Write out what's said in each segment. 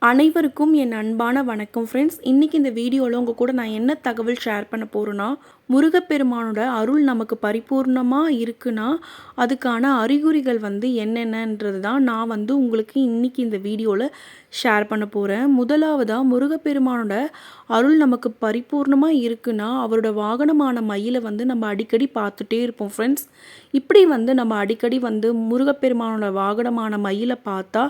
அனைவருக்கும் என் அன்பான வணக்கம் ஃப்ரெண்ட்ஸ். இன்றைக்கி இந்த வீடியோவில் உங்கள் கூட நான் என்ன தகவல் ஷேர் பண்ண போகிறேன்னா, முருகப்பெருமானோட அருள் நமக்கு பரிபூர்ணமாக இருக்குன்னா அதுக்கான அறிகுறிகள் என்னென்னன்றது தான் நான் உங்களுக்கு இன்றைக்கி இந்த வீடியோவில் ஷேர் பண்ண போகிறேன். முதலாவதாக முருகப்பெருமானோட அருள் நமக்கு பரிபூர்ணமாக இருக்குன்னா அவரோட வாகனமான மயிலை நம்ம அடிக்கடி பார்த்துட்டே இருப்போம் ஃப்ரெண்ட்ஸ். இப்படி நம்ம அடிக்கடி முருகப்பெருமானோட வாகனமான மயிலை பார்த்தா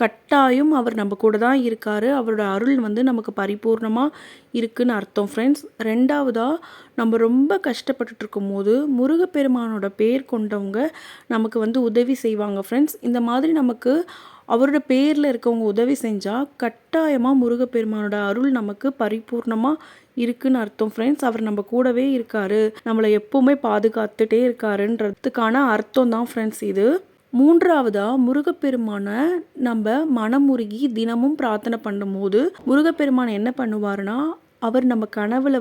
கட்டாயம் அவர் நம்ம கூட தான் இருக்கார். அவரோட அருள் நமக்கு பரிபூர்ணமாக இருக்குன்னு அர்த்தம் ஃப்ரெண்ட்ஸ். ரெண்டாவதாக நம்ம ரொம்ப கஷ்டப்பட்டுட்டு இருக்கும்போது முருகப்பெருமானோட பேர் கொண்டவங்க நமக்கு உதவி செய்வாங்க ஃப்ரெண்ட்ஸ். இந்த மாதிரி நமக்கு அவரோட பேரில் இருக்கவங்க உதவி செஞ்சால் கட்டாயமாக முருகப்பெருமானோட அருள் நமக்கு பரிபூர்ணமாக இருக்குன்னு அர்த்தம் ஃப்ரெண்ட்ஸ். அவர் நம்ம கூடவே இருக்கார், நம்மளை எப்போவுமே பாதுகாத்துட்டே இருக்காருன்றதுக்கான அர்த்தம் தான் ஃப்ரெண்ட்ஸ் இது. மூன்றாவதாக முருகப்பெருமான நம்ம மனமுருகி தினமும் பிரார்த்தனை பண்ணும்போது முருகப்பெருமான் என்ன பண்ணுவார்னா அவர் நம்ம கனவுல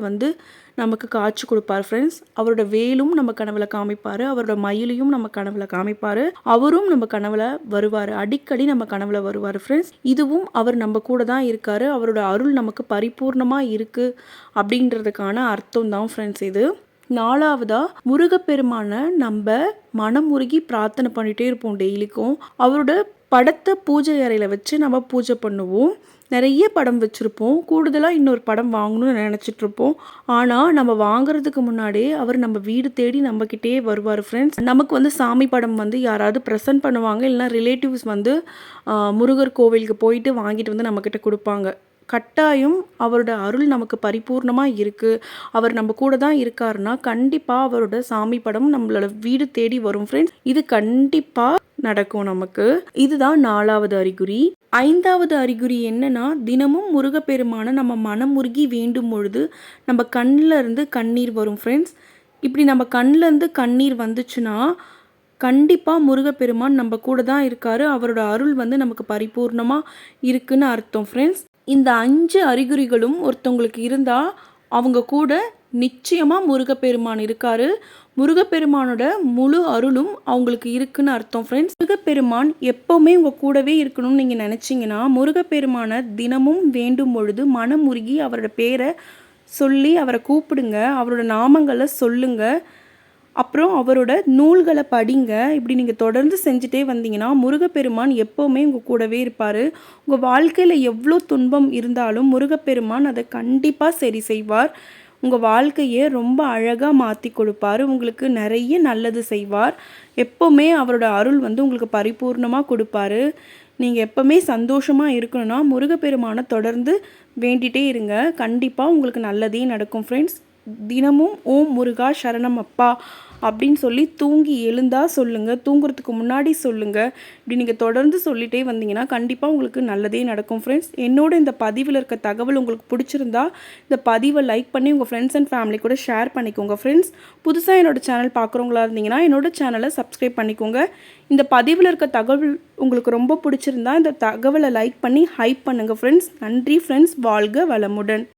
நமக்கு காட்சி கொடுப்பார் ஃப்ரெண்ட்ஸ். அவரோட வேலும் நம்ம கனவுல காமிப்பார், அவரோட மயிலையும் நம்ம கனவுல காமிப்பார், அவரும் நம்ம கனவுல வருவார், அடிக்கடி நம்ம கனவுல வருவார் ஃப்ரெண்ட்ஸ். இதுவும் அவர் நம்ம கூட தான் இருக்கார், அவரோட அருள் நமக்கு பரிபூர்ணமாக இருக்குது அப்படின்றதுக்கான அர்த்தம் தான் ஃப்ரெண்ட்ஸ் இது. நாலாவதாக முருகப்பெருமான நம்ம மனமுருகி பிரார்த்தனை பண்ணிகிட்டே இருப்போம் டெய்லிக்கும். அவரோட படத்தை பூஜை அறையில் வச்சு நம்ம பூஜை பண்ணுவோம். நிறைய படம் வச்சுருப்போம், கூடுதலாக இன்னொரு படம் வாங்கணும்னு நினச்சிட்ருப்போம். ஆனால் நம்ம வாங்குறதுக்கு முன்னாடியே அவர் நம்ம வீடு தேடி நம்மக்கிட்டே வருவார் ஃப்ரெண்ட்ஸ். நமக்கு சாமி படம் யாராவது ப்ரெசென்ட் பண்ணுவாங்க, இல்லைனா ரிலேட்டிவ்ஸ் முருகர் கோவிலுக்கு போயிட்டு வாங்கிட்டு நம்மக்கிட்ட கொடுப்பாங்க. கட்டாயம் அவரோட அருள் நமக்கு பரிபூர்ணமாக இருக்குது, அவர் நம்ம கூட தான் இருக்காருன்னா கண்டிப்பாக அவரோட சாமி படம் நம்மளோட வீடு தேடி வரும் ஃப்ரெண்ட்ஸ். இது கண்டிப்பாக நடக்கும் நமக்கு. இதுதான் நாலாவது அறிகுறி. ஐந்தாவது அறிகுறி என்னன்னா, தினமும் முருகப்பெருமான நம்ம மனமுருகி வேண்டும் பொழுது நம்ம கண்ணில் இருந்து கண்ணீர் வரும் ஃப்ரெண்ட்ஸ். இப்படி நம்ம கண்ணில் இருந்து கண்ணீர் வந்துச்சுன்னா கண்டிப்பாக முருகப்பெருமான் நம்ம கூட தான் இருக்காரு, அவரோட அருள் நமக்கு பரிபூர்ணமாக இருக்குன்னு அர்த்தம் ஃப்ரெண்ட்ஸ். இந்த 5 அறிகுறிகளும் ஒருத்தவங்களுக்கு இருந்தால் அவங்க கூட நிச்சயமாக முருகப்பெருமான் இருக்காரு, முருகப்பெருமானோட முழு அருளும் அவங்களுக்கு இருக்குன்னு அர்த்தம் ஃப்ரெண்ட்ஸ். முருகப்பெருமான் எப்போவுமே உங்கள் கூடவே இருக்கணும்னு நீங்கள் நினச்சிங்கன்னா முருகப்பெருமானை தினமும் வேண்டும் பொழுது மனமுருகி அவரோட பேரை சொல்லி அவரை கூப்பிடுங்க, அவரோட நாமங்களை சொல்லுங்கள், அப்புறம் அவரோட நூல்களை படிங்க. இப்படி நீங்கள் தொடர்ந்து செஞ்சுட்டே வந்தீங்கன்னா முருகப்பெருமான் எப்போவுமே உங்கள் கூடவே இருப்பார். உங்கள் வாழ்க்கையில் எவ்வளோ துன்பம் இருந்தாலும் முருகப்பெருமான் அதை கண்டிப்பாக சரி செய்வார். உங்கள் வாழ்க்கையை ரொம்ப அழகாக மாற்றி கொடுப்பார், உங்களுக்கு நிறைய நல்லது செய்வார். எப்போவுமே அவரோட அருள் உங்களுக்கு பரிபூர்ணமாக கொடுப்பாரு. நீங்கள் எப்போவுமே சந்தோஷமாக இருக்கணும்னா முருகப்பெருமானை தொடர்ந்து வேண்டிகிட்டே இருங்க, கண்டிப்பாக உங்களுக்கு நல்லதே நடக்கும் ஃப்ரெண்ட்ஸ். தினமும் ஓம் முருகா சரணம் அப்பா அப்படின்னு சொல்லி தூங்கி எழுந்தால் சொல்லுங்கள், தூங்குறதுக்கு முன்னாடி சொல்லுங்கள். இப்படி நீங்கள் தொடர்ந்து சொல்லிகிட்டே வந்தீங்கன்னா கண்டிப்பாக உங்களுக்கு நல்லதே நடக்கும் ஃப்ரெண்ட்ஸ். என்னோட இந்த பதிவில் இருக்க தகவல் உங்களுக்கு பிடிச்சிருந்தா இந்த பதிவை லைக் பண்ணி உங்கள் ஃப்ரெண்ட்ஸ் அண்ட் ஃபேமிலி கூட ஷேர் பண்ணிக்கோங்க ஃப்ரெண்ட்ஸ். புதுசாக என்னோடய சேனல் பார்க்குறவங்களா இருந்தீங்கன்னா என்னோடய சேனலை சப்ஸ்கிரைப் பண்ணிக்கோங்க. இந்த பதிவில் இருக்க தகவல் உங்களுக்கு ரொம்ப பிடிச்சிருந்தா இந்த தகவலை லைக் பண்ணி ஹைப் பண்ணுங்கள் ஃப்ரெண்ட்ஸ். நன்றி ஃப்ரெண்ட்ஸ், வாழ்க வளமுடன்.